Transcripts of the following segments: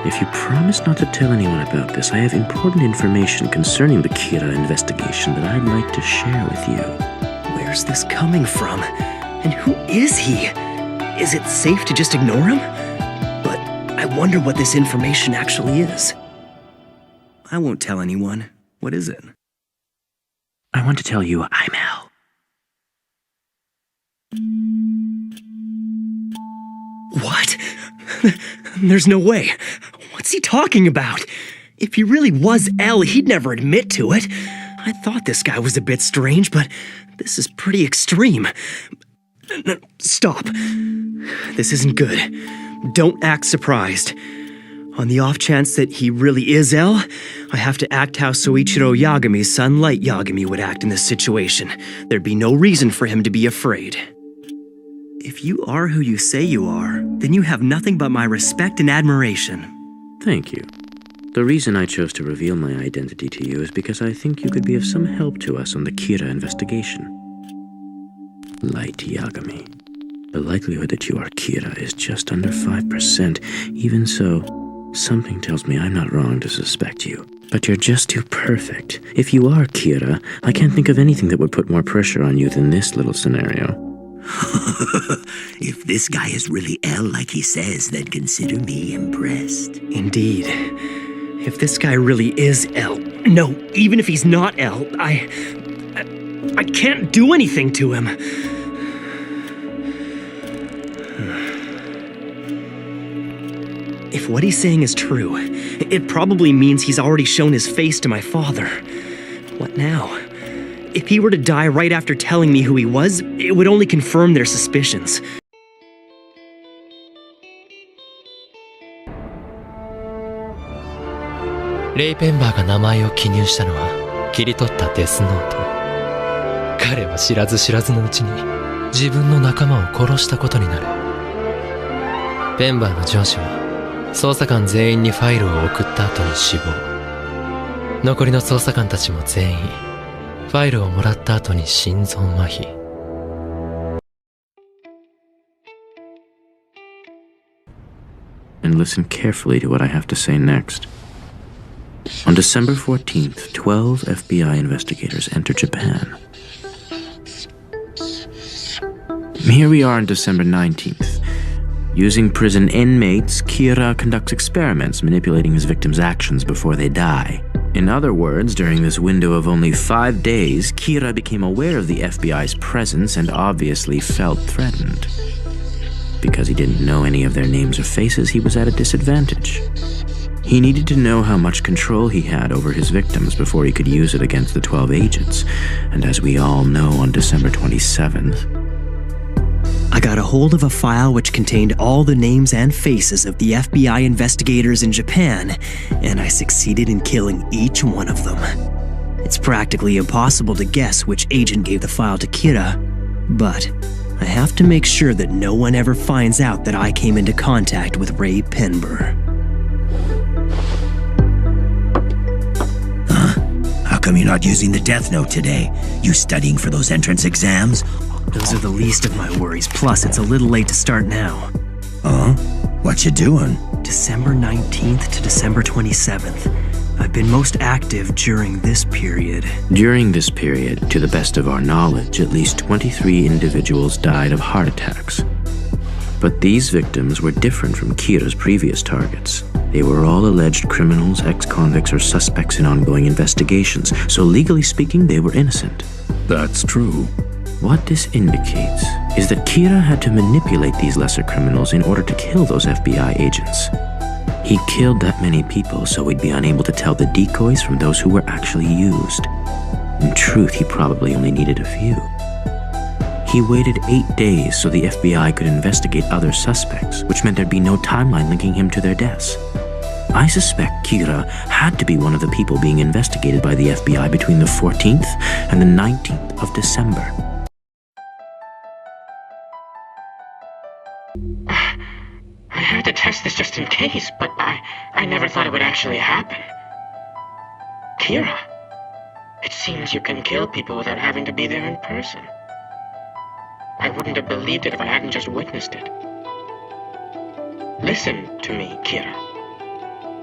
If you promise not to tell anyone about this, I have important information concerning the Kira investigation that I'd like to share with you. Where's this coming from? And who is he? Is it safe to just ignore him? But I wonder what this information actually is. I won't tell anyone. What is it? I want to tell you I'm L. What? There's no way. What's he talking about? If he really was L, he'd never admit to it. I thought this guy was a bit strange, but this is pretty extreme. No, stop. This isn't good. Don't act surprised. On the off chance that he really is L, I have to act how Soichiro Yagami's son Light Yagami would act in this situation. There'd be no reason for him to be afraid. If you are who you say you are, then you have nothing but my respect and admiration. Thank you. The reason I chose to reveal my identity to you is because I think you could be of some help to us on the Kira investigation. Light Yagami. The likelihood that you are Kira is just under 5%. Even so, something tells me I'm not wrong to suspect you. But you're just too perfect. If you are Kira, I can't think of anything that would put more pressure on you than this little scenario. If this guy is really L like he says, then consider me impressed. Indeed. If this guy really is L, no, even if he's not L, I can't do anything to him. If what he's saying is true, it probably means he's already shown his face to my father. What now? If he were to die right after telling me who he was, it would only confirm their suspicions. Ray ペンバーが名前を記入したのは切り取ったデスノート。彼は知らず知らずのうちに自分の仲間を殺したことになる。ペンバーの上司は捜査官全員にファイルを送った後に死亡。残りの捜査官たちも全員ファイルをもらった後に心臓麻痺。And listen carefully to what I have to say next. On December 14th, 12 FBI investigators enter Japan. Here we are on December 19th. Using prison inmates, Kira conducts experiments manipulating his victims' actions before they die. In other words, during this window of only 5 days, Kira became aware of the FBI's presence and obviously felt threatened. Because he didn't know any of their names or faces, he was at a disadvantage. He needed to know how much control he had over his victims before he could use it against the 12 agents. And as we all know, on December 27th, I got a hold of a file which contained all the names and faces of the FBI investigators in Japan, and I succeeded in killing each one of them. It's practically impossible to guess which agent gave the file to Kira, but I have to make sure that no one ever finds out that I came into contact with Ray Penber. How come you're not using the Death Note today? You studying for those entrance exams? Those are the least of my worries, plus it's a little late to start now. Huh? What you doing? December 19th to December 27th. I've been most active during this period. During this period, to the best of our knowledge, at least 23 individuals died of heart attacks. But these victims were different from Kira's previous targets. They were all alleged criminals, ex-convicts, or suspects in ongoing investigations, so legally speaking, they were innocent. That's true. What this indicates is that Kira had to manipulate these lesser criminals in order to kill those FBI agents. He killed that many people so we'd be unable to tell the decoys from those who were actually used. In truth, he probably only needed a few. He waited 8 days so the FBI could investigate other suspects, which meant there'd be no timeline linking him to their deaths. I suspect Kira had to be one of the people being investigated by the FBI between the 14th and the 19th of December. I had to test this just in case, but I never thought it would actually happen. Kira, it seems you can kill people without having to be there in person. I wouldn't have believed it if I hadn't just witnessed it. Listen to me, Kira.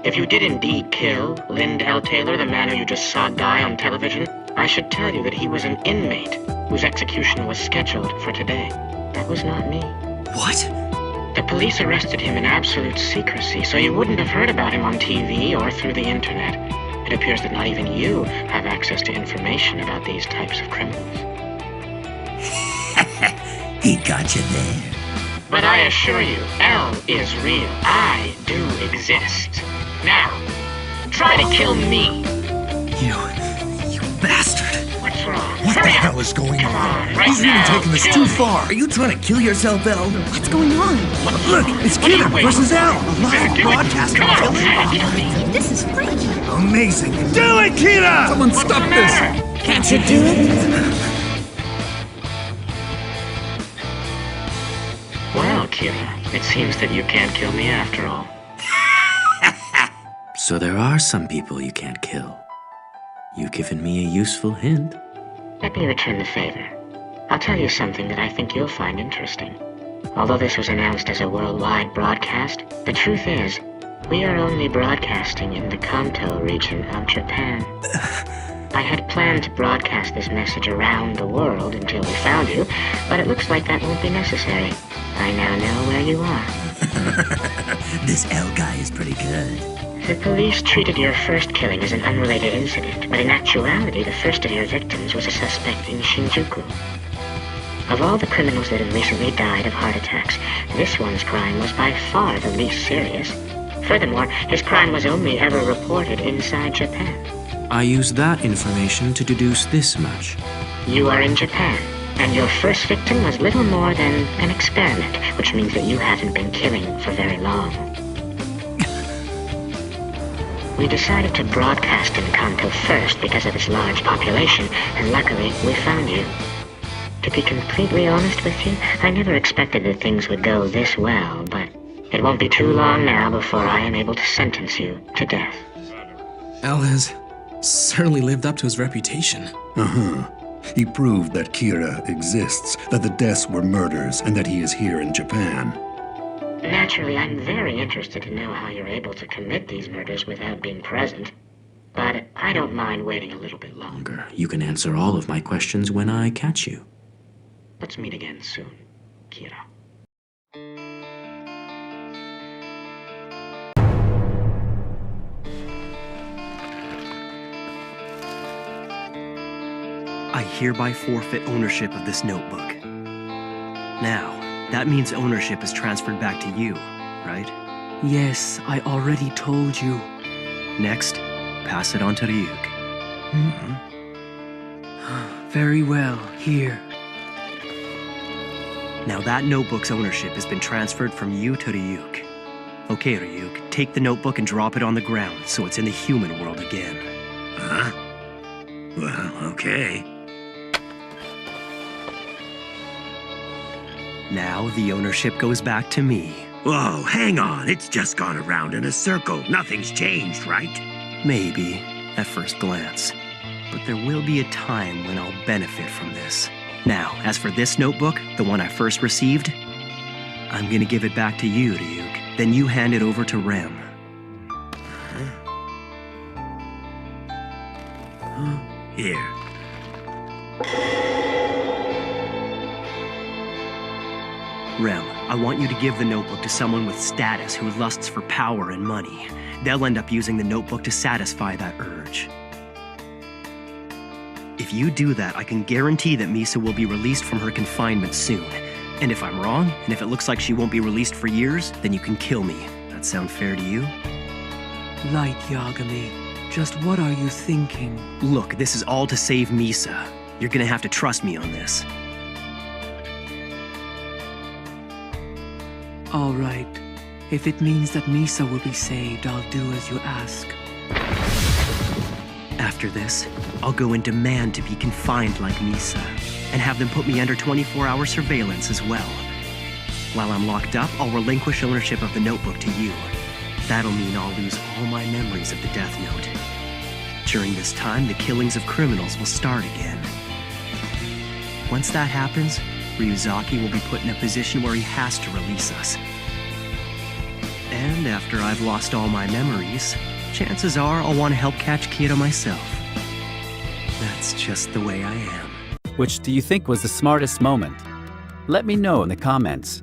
If you did indeed kill Lynd L. Taylor, the man who you just saw die on television, I should tell you that he was an inmate whose execution was scheduled for today. That was not me. What? The police arrested him in absolute secrecy, so you wouldn't have heard about him on TV or through the internet. It appears that not even you have access to information about these types of criminals. He got you there. But I assure you, L is real. I do exist. Now, try to kill me. You bastard. What's wrong? What the Hurry up. hell is going Come on? right He's really now. taking this Kill too me. far. Are you trying to kill yourself, Elle? What's going on? Look, it's What are you Kira waiting versus for? Elle. You better do it. Broadcasting Come on. killing. Kill me. This is freaky. Amazing. Do it, Kira! Someone What's stop the this! matter? Can't you do it? Well, Kira, it seems that you can't kill me after all. So there are some people you can't kill. You've given me a useful hint. Let me return the favor. I'll tell you something that I think you'll find interesting. Although this was announced as a worldwide broadcast, the truth is, we are only broadcasting in the Kanto region of Japan. I had planned to broadcast this message around the world until we found you, but it looks like that won't be necessary. I now know where you are. This Elle guy is pretty good. The police treated your first killing as an unrelated incident, but in actuality, the first of your victims was a suspect in Shinjuku. Of all the criminals that have recently died of heart attacks, this one's crime was by far the least serious. Furthermore, his crime was only ever reported inside Japan. I use that information to deduce this much. You are in Japan, and your first victim was little more than an experiment, which means that you haven't been killing for very long. We decided to broadcast in Kanto first because of its large population, and luckily we found you. To be completely honest with you, I never expected that things would go this well, but it won't be too long now before I am able to sentence you to death. Al has certainly lived up to his reputation. He proved that Kira exists, that the deaths were murders, and that he is here in Japan. Naturally, I'm very interested to know how you're able to commit these murders without being present, but I don't mind waiting a little bit longer. You can answer all of my questions when I catch you. Let's meet again soon, Kira. I hereby forfeit ownership of this notebook. Now, that means ownership is transferred back to you, right? Yes, I already told you. Next, pass it on to Ryuk. Very well, here. Now that notebook's ownership has been transferred from you to Ryuk. Okay, Ryuk, take the notebook and drop it on the ground so it's in the human world again. Huh? Well, okay. Now the ownership goes back to me. Whoa, hang on. It's just gone around in a circle. Nothing's changed, right? Maybe, at first glance. But there will be a time when I'll benefit from this. Now, as for this notebook, the one I first received, I'm gonna give it back to you, Ryuk. Then you hand it over to Rem. Here. Rem, I want you to give the notebook to someone with status who lusts for power and money. They'll end up using the notebook to satisfy that urge. If you do that, I can guarantee that Misa will be released from her confinement soon. And if I'm wrong, and if it looks like she won't be released for years, then you can kill me. That sound fair to you? Light Yagami, just what are you thinking? Look, this is all to save Misa. You're gonna have to trust me on this. All right. If it means that Misa will be saved, I'll do as you ask. After this, I'll go and demand to be confined like Misa, and have them put me under 24-hour surveillance as well. While I'm locked up, I'll relinquish ownership of the notebook to you. That'll mean I'll lose all my memories of the Death Note. During this time, the killings of criminals will start again. Once that happens, Ryuzaki will be put in a position where he has to release us. And after I've lost all my memories, chances are I'll want to help catch Kira myself. That's just the way I am. Which do you think was the smartest moment? Let me know in the comments.